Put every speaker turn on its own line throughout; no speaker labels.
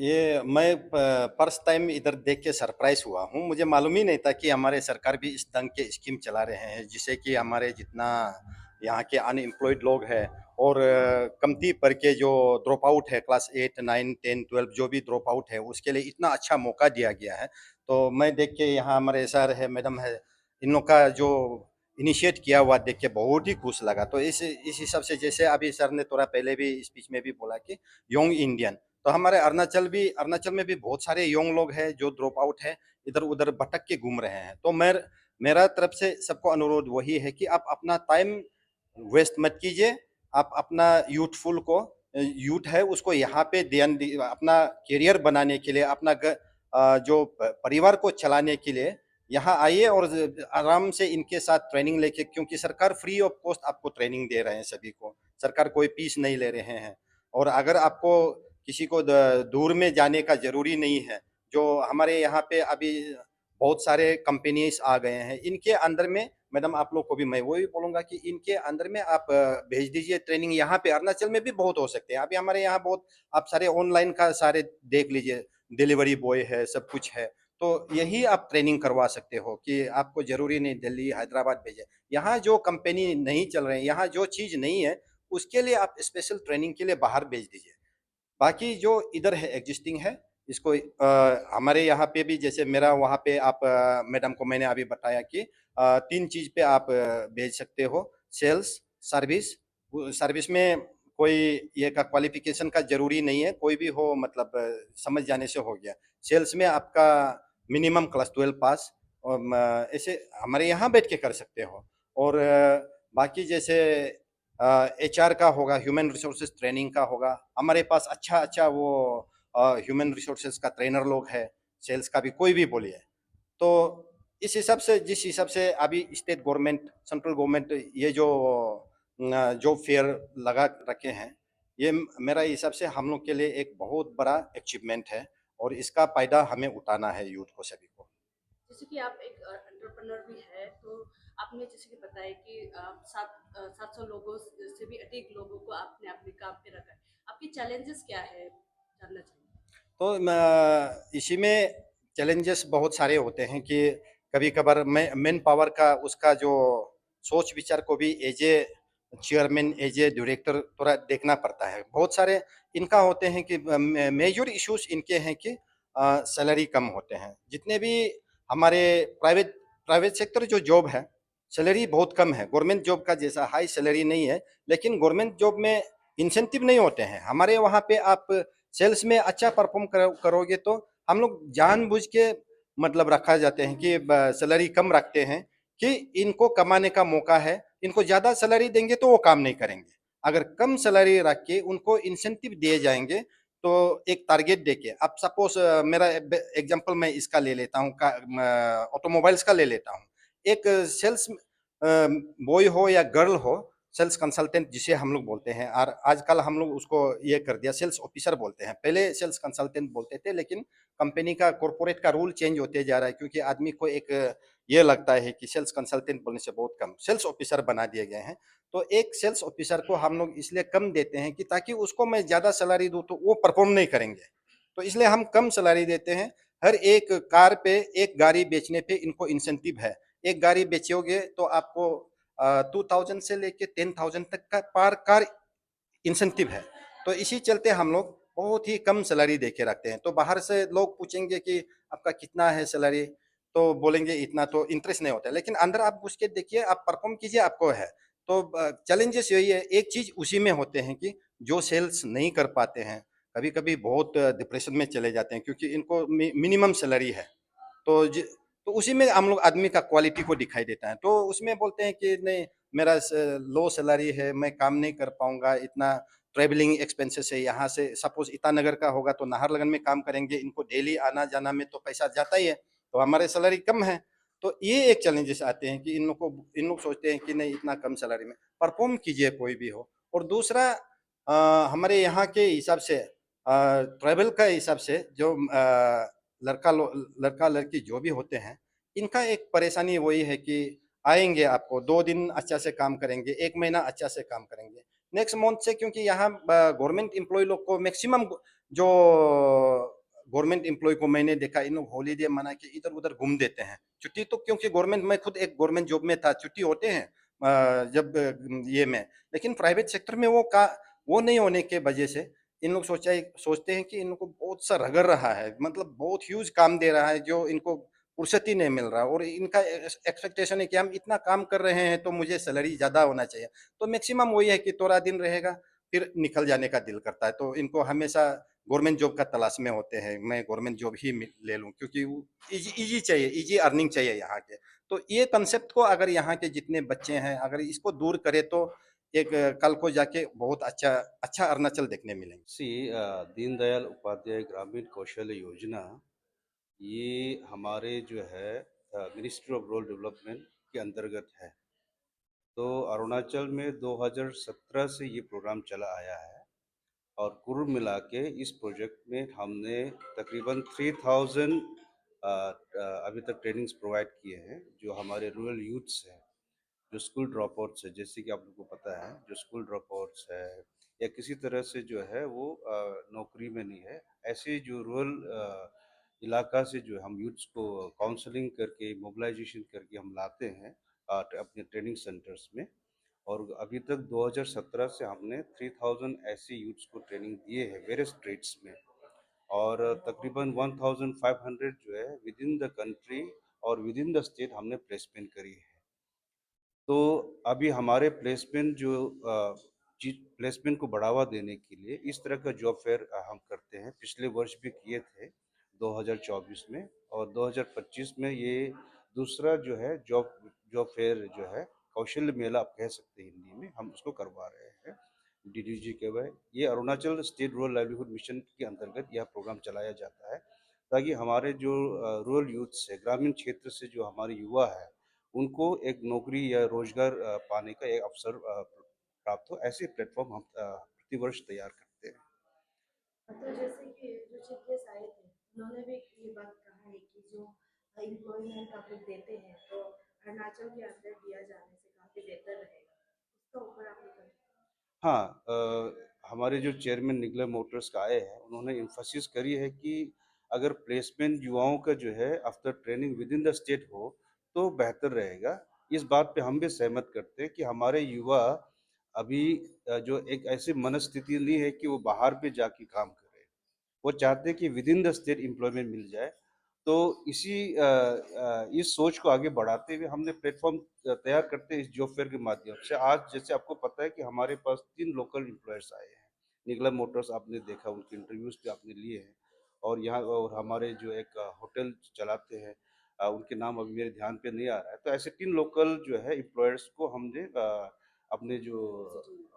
ये मैं first time इधर देख के सरप्राइज हुआ हूँ। मुझे मालूम ही नहीं था कि हमारे सरकार भी इस ढंग के स्कीम चला रहे हैं, जिससे कि हमारे जितना यहाँ के अनएम्प्लॉयड लोग हैं और कमती पढ़ के जो ड्रॉप आउट है, क्लास 8, 9, 10, 12 जो भी ड्रॉप आउट है, उसके लिए इतना अच्छा मौका दिया गया है। तो मैं देख के यहाँ हमारे सर है, मैडम है, इन लोग का जो इनिशिएट किया हुआ देख के बहुत ही खुश लगा। तो इस हिसाब से, जैसे अभी सर ने थोड़ा पहले भी स्पीच में भी बोला कि यंग इंडियन, तो हमारे अरुणाचल में भी बहुत सारे यंग लोग हैं जो ड्रॉप आउट है, इधर उधर भटक के घूम रहे हैं। तो मेरा तरफ से सबको अनुरोध वही है कि आप अपना टाइम वेस्ट मत कीजिए। आप अपना यूथफुल को यूथ है उसको यहाँ पे ध्यान अपना करियर बनाने के लिए, अपना जो परिवार को चलाने के लिए यहाँ आइए और आराम से इनके साथ ट्रेनिंग लेके, क्योंकि सरकार फ्री ऑफ कॉस्ट आपको ट्रेनिंग दे रहे हैं सभी को। सरकार कोई फीस नहीं ले रहे हैं। और अगर आपको किसी को दूर में जाने का जरूरी नहीं है, जो हमारे यहाँ पे अभी बहुत सारे कंपनीज आ गए हैं, इनके अंदर में मैडम आप लोग को भी मैं वही बोलूंगा कि इनके अंदर में आप भेज दीजिए ट्रेनिंग। यहाँ पे अरुणाचल में भी बहुत हो सकते हैं। अभी हमारे यहाँ बहुत, आप सारे ऑनलाइन का सारे देख लीजिए, डिलीवरी बॉय है, सब कुछ है। तो यही आप ट्रेनिंग करवा सकते हो कि आपको जरूरी नहीं दिल्ली हैदराबाद भेजे। यहाँ जो कंपनी नहीं चल रहे हैं, यहाँ जो चीज नहीं है, उसके लिए आप स्पेशल ट्रेनिंग के लिए बाहर भेज दीजिए। बाकी जो इधर है एग्जिस्टिंग है, इसको हमारे यहाँ पे भी, जैसे मेरा वहाँ पे आप मैडम को मैंने अभी बताया कि 3 चीज पे आप भेज सकते हो। Sales, service. सर्विस में कोई ये का क्वालिफिकेशन का जरूरी नहीं है, कोई भी हो, मतलब समझ जाने से हो गया। सेल्स में आपका मिनिमम क्लास 12 पास, और ऐसे हमारे यहाँ बैठ के कर सकते हो। और बाकी जैसे एचआर का होगा, ह्यूमन रिसोर्सेज ट्रेनिंग का होगा, हमारे पास अच्छा अच्छा वो ह्यूमन रिसोर्सेज का ट्रेनर लोग है। सेल्स का भी कोई भी बोलिए। तो इस हिसाब से, जिस हिसाब से अभी स्टेट गवर्नमेंट, सेंट्रल गवर्नमेंट ये जो जॉब फेयर लगा रखे हैं, ये मेरा हिसाब से हम लोग के लिए एक बहुत बड़ा अचीवमेंट है। और इसका फायदा हमें उठाना है, यूथ को, सभी को।
जैसे कि आप एक एंटरप्रेन्योर भी है, तो आपने जैसे कि बताया कि 700 लोगों से भी अधिक लोगों को आपने अपने काम पे रखा है। आपकी चैलेंजेस क्या है, जानना चाहिए।
तो इसी में चैलेंजेस बहुत सारे होते हैं कि कभी कभार मैन पावर का, उसका जो सोच विचार को भी as a chairman, as a director थोड़ा देखना पड़ता है। बहुत सारे इनका होते हैं कि मेजर इश्यूज इनके हैं कि सैलरी कम होते हैं। जितने भी हमारे प्राइवेट प्राइवेट सेक्टर जो जॉब है, सैलरी बहुत कम है। गवर्नमेंट जॉब का जैसा हाई सैलरी नहीं है, लेकिन गवर्नमेंट जॉब में इंसेंटिव नहीं होते हैं। हमारे वहाँ पे आप सेल्स में अच्छा परफॉर्म करोगे तो हम लोग जानबूझ के, मतलब रखा जाते हैं कि सैलरी कम रखते हैं कि इनको कमाने का मौका है। इनको ज्यादा सैलरी देंगे तो वो काम नहीं करेंगे। अगर कम सैलरी रख के उनको इंसेंटिव दिए जाएंगे, तो एक टारगेट देके, अब सपोज मेरा एग्जांपल मैं इसका ले लेता हूँ, ऑटोमोबाइल्स का ले लेता हूँ। एक सेल्स बॉय हो या गर्ल हो, सेल्स कंसल्टेंट जिसे हम लोग बोलते हैं, और आजकल हम लोग उसको ये कर दिया, सेल्स ऑफिसर बोलते हैं। पहले सेल्स कंसल्टेंट बोलते थे, लेकिन कंपनी का, कॉर्पोरेट का रूल चेंज होते जा रहा है, क्योंकि आदमी को एक ये लगता है कि सेल्स कंसल्टेंट बोलने से बहुत कम, सेल्स ऑफिसर बना दिए गए हैं। तो एक सेल्स ऑफिसर को हम लोग इसलिए कम देते हैं कि ताकि उसको मैं ज्यादा सैलरी दूं तो वो परफॉर्म नहीं करेंगे। तो इसलिए हम कम सैलरी देते हैं। हर एक कार पे, एक गाड़ी बेचने पे इनको इंसेंटिव है। एक गाड़ी बेचोगे तो आपको 2000 से लेके 10,000 तक का पर कार इंसेंटिव है। तो इसी चलते हम लोग बहुत ही कम सैलरी दे के रखते हैं। तो बाहर से लोग पूछेंगे कि आपका कितना है सैलरी, तो बोलेंगे इतना, तो इंटरेस्ट नहीं होता है। लेकिन अंदर आप घुस के देखिए, आप परफॉर्म कीजिए, आपको है। तो चैलेंजेस यही है, एक चीज उसी में होते हैं कि जो सेल्स नहीं कर पाते हैं, कभी कभी बहुत डिप्रेशन में चले जाते हैं, क्योंकि इनको मिनिमम सैलरी है। तो तो उसी में हम लोग आदमी का क्वालिटी को दिखाई देता है। तो उसमें बोलते हैं कि नहीं, मेरा लो सैलरी है, मैं काम नहीं कर पाऊंगा, इतना ट्रेवलिंग एक्सपेंसेस है। यहाँ से सपोज ईटानगर का होगा तो नाहरलगन में काम करेंगे, इनको डेली आना जाना में तो पैसा जाता ही है, तो हमारे सैलरी कम है। तो ये एक चैलेंजेस आते हैं कि इन लोग सोचते हैं कि नहीं, इतना कम सैलरी में परफॉर्म कीजिए कोई भी हो। और दूसरा, हमारे यहाँ के हिसाब से, ट्रैवल का हिसाब से, जो लड़का लड़की जो भी होते हैं, इनका एक परेशानी वही है कि आएंगे, आपको 2 दिन अच्छा से काम करेंगे, 1 महीना अच्छा से काम करेंगे, नेक्स्ट मंथ से, क्योंकि यहाँ गवर्नमेंट एम्प्लॉय लोग को मैक्सिमम जो गवर्नमेंट एम्प्लॉय को मैंने देखा, इन लोग हॉलीडे मना के इधर उधर घूम देते हैं। छुट्टी तो क्योंकि गवर्नमेंट, मैं खुद एक गवर्नमेंट जॉब में था, छुट्टी होते हैं जब ये में, लेकिन प्राइवेट सेक्टर में वो नहीं होने के वजह से इन लोग सोचते हैं कि इन लोग को बहुत सा रगड़ रहा है, मतलब बहुत ह्यूज काम दे रहा है जो इनको फुर्सत ही नहीं मिल रहा, और इनका एक्सपेक्टेशन है कि हम इतना काम कर रहे हैं तो मुझे सैलरी ज्यादा होना चाहिए। तो मैक्सिमम वही है कि थोड़ा दिन रहेगा फिर निकल जाने का दिल करता है, तो इनको हमेशा गवर्नमेंट जॉब का तलाश में होते हैं, मैं गवर्नमेंट जॉब ही ले लूं क्योंकि इजी इजी चाहिए, इजी अर्निंग चाहिए यहाँ के। तो ये कंसेप्ट को अगर यहाँ के जितने बच्चे हैं अगर इसको दूर करें तो एक कल को जाके बहुत अच्छा अच्छा अरुणाचल देखने मिलेंगे।
सी दीनदयाल उपाध्याय ग्रामीण कौशल्य योजना, ये हमारे जो है मिनिस्ट्री ऑफ रूरल डेवलपमेंट के अंतर्गत है। तो अरुणाचल में 2017 से ये प्रोग्राम चला आया है और कुल मिला के इस प्रोजेक्ट में हमने तकरीबन 3000 अभी तक ट्रेनिंग्स प्रोवाइड किए हैं, जो हमारे रूरल यूथ्स हैं, जो स्कूल ड्रॉप आउट्स है, जैसे कि आप लोगों को पता है, जो स्कूल ड्रॉप आउट्स है या किसी तरह से जो है वो नौकरी में नहीं है, ऐसे जो रूरल इलाका से जो हम यूथ्स को काउंसलिंग करके मोबिलाइजेशन करके हम लाते हैं अपने ट्रेनिंग सेंटर्स में। और अभी तक 2017 से हमने 3000 ऐसे यूथ्स को ट्रेनिंग दिए हैं वेरियस ट्रेड्स में, और तकरीबन 1500 जो है विद इन द कंट्री और विद इन द स्टेट हमने प्लेसमेंट करी है। तो अभी हमारे प्लेसमेंट जो चीज प्लेसमेंट को बढ़ावा देने के लिए इस तरह का जॉब फेयर हम करते हैं। पिछले वर्ष भी किए थे 2024 में, और 2025 में ये दूसरा जो है जॉब जॉब फेयर जो है, कौशल्य मेला आप कह सकते हैं हिंदी में, हम उसको करवा रहे हैं डीडीजी के वह। ये Arunachal state rural livelihood mission के अंतर्गत यह प्रोग्राम चलाया जाता है, ताकि हमारे जो रूरल यूथ है, ग्रामीण क्षेत्र से जो हमारे युवा है, उनको एक नौकरी या रोजगार पाने का एक अवसर प्राप्त हो। ऐसे प्लेटफॉर्म हम प्रतिवर्ष तैयार करते हैं।
तो जैसे कि जो चीफ गेस्ट आए थे उन्होंने भी ये बात कहा है कि जो एम्प्लॉयमेंट आप लोग देते हैं तो अरुणाचल के अंदर दिया जाने से काफी बेहतर रहेगा, उसका ऊपर आप लोग
हाँ, हमारे जो चेयरमैन निगलर मोटर्स का आए हैं, उन्होंने इन्फोसिस करी है कि अगर प्लेसमेंट युवाओं का जो है after training with in the state हो तो बेहतर रहेगा। इस बात पे हम भी सहमत करते हैं कि हमारे युवा अभी जो एक ऐसी मनस्थिति नहीं है कि वो बाहर पे जाके काम करे, वो चाहते हैं कि within the state employment मिल जाए। तो इस सोच को आगे बढ़ाते हुए हमने प्लेटफॉर्म तैयार करते हैं इस जॉब फेयर के माध्यम से। आज जैसे आपको पता है कि हमारे पास 3 लोकल एम्प्लॉयर्स आए हैं। निगला मोटर्स आपने देखा, उनके इंटरव्यूज भी आपने लिए हैं, और यहाँ और हमारे जो एक होटल चलाते हैं, उनके नाम अभी मेरे ध्यान पे नहीं आ रहा है। तो ऐसे 3 लोकल जो है एम्प्लॉयर्स को हमने अपने जो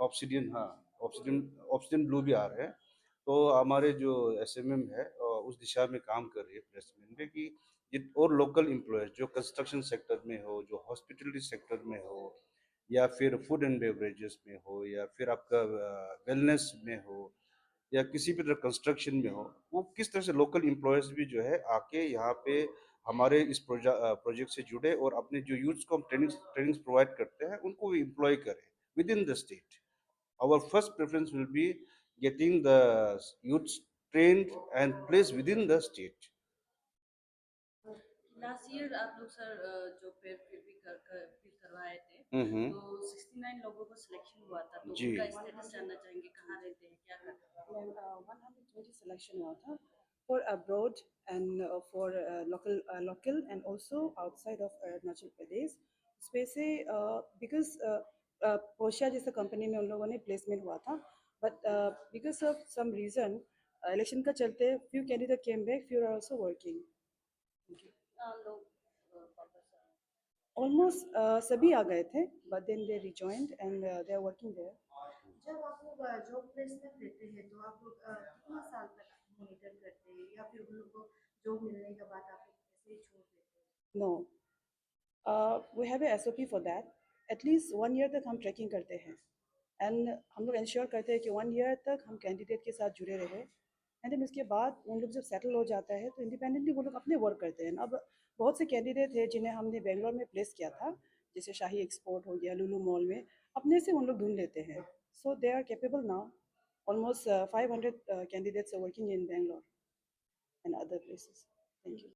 ऑब्सिडियन, हाँ, ऑब्सिडियन ऑब्सिडियन ब्लू भी आ रहे हैं। तो हमारे जो एसएमएम है उस दिशा में काम कर रही है प्लेसमेंट में, कि और लोकल एम्प्लॉयर्स जो कंस्ट्रक्शन सेक्टर में हो, जो हॉस्पिटलिटी सेक्टर में हो, या फिर फूड एंड बेवरेजेस में हो, या फिर आपका वेलनेस में हो, या किसी भी तरह कंस्ट्रक्शन में हो, वो किस तरह से लोकल एम्प्लॉयर्स भी जो है आके यहाँ पे हमारे इस प्रोजेक्ट से जुड़े और अपने जो यूथ्स को हम ट्रेनिंग्स प्रोवाइड करते हैं उनको एम्प्लॉय करें with in the state. Our first preference will be getting the youths trained and placed within the state.
Last year आप लोग सर जो पेपर फिर भी फिर करवाए थे
हम्म।
तो 69 लोगों को सिलेक्शन हुआ था, तो
जी।
उनका स्टेटस जानना चाहेंगे, कहाँ रहते हैं, क्या करते हैं।
120 selection हुआ था for abroad and for local and also outside of Arunachal Pradesh. इसमें से because पोशा जैसा कंपनी में उन लोगों ने प्लेसमेंट हुआ था, but because of some reason election का चलते few candidate came back, few are also working.
लोग
Almost सभी आ गए थे, but then they rejoined and they are working there.
जब आप लोग जॉब प्लेसमेंट देते हैं तो आप लोग कितना साल तक मॉनिटर करते हैं या फिर उन लोग को जॉब मिलने के बाद आप लोग ऐसे ही छोड़ देते हैं।
No, we have a SOP for that. At least 1 year तक हम ट्रैकिंग करते हैं एंड हम लोग इंश्योर करते हैं कि 1 year तक हम कैंडिडेट के साथ जुड़े रहे, एंड देन उसके बाद उन लोग जब सेटल हो जाता है तो इंडिपेंडेंटली वो लोग अपने वर्क करते हैं। अब बहुत से कैंडिडेट हैं जिन्हें हमने बेंगलोर में प्लेस किया था, जैसे शाही एक्सपोर्ट हो गया, लुलू मॉल में, अपने से उन लोग ढूंढ लेते हैं। So they are capable now. Almost 500 candidates are working in Bangalore and and other places. Thank you.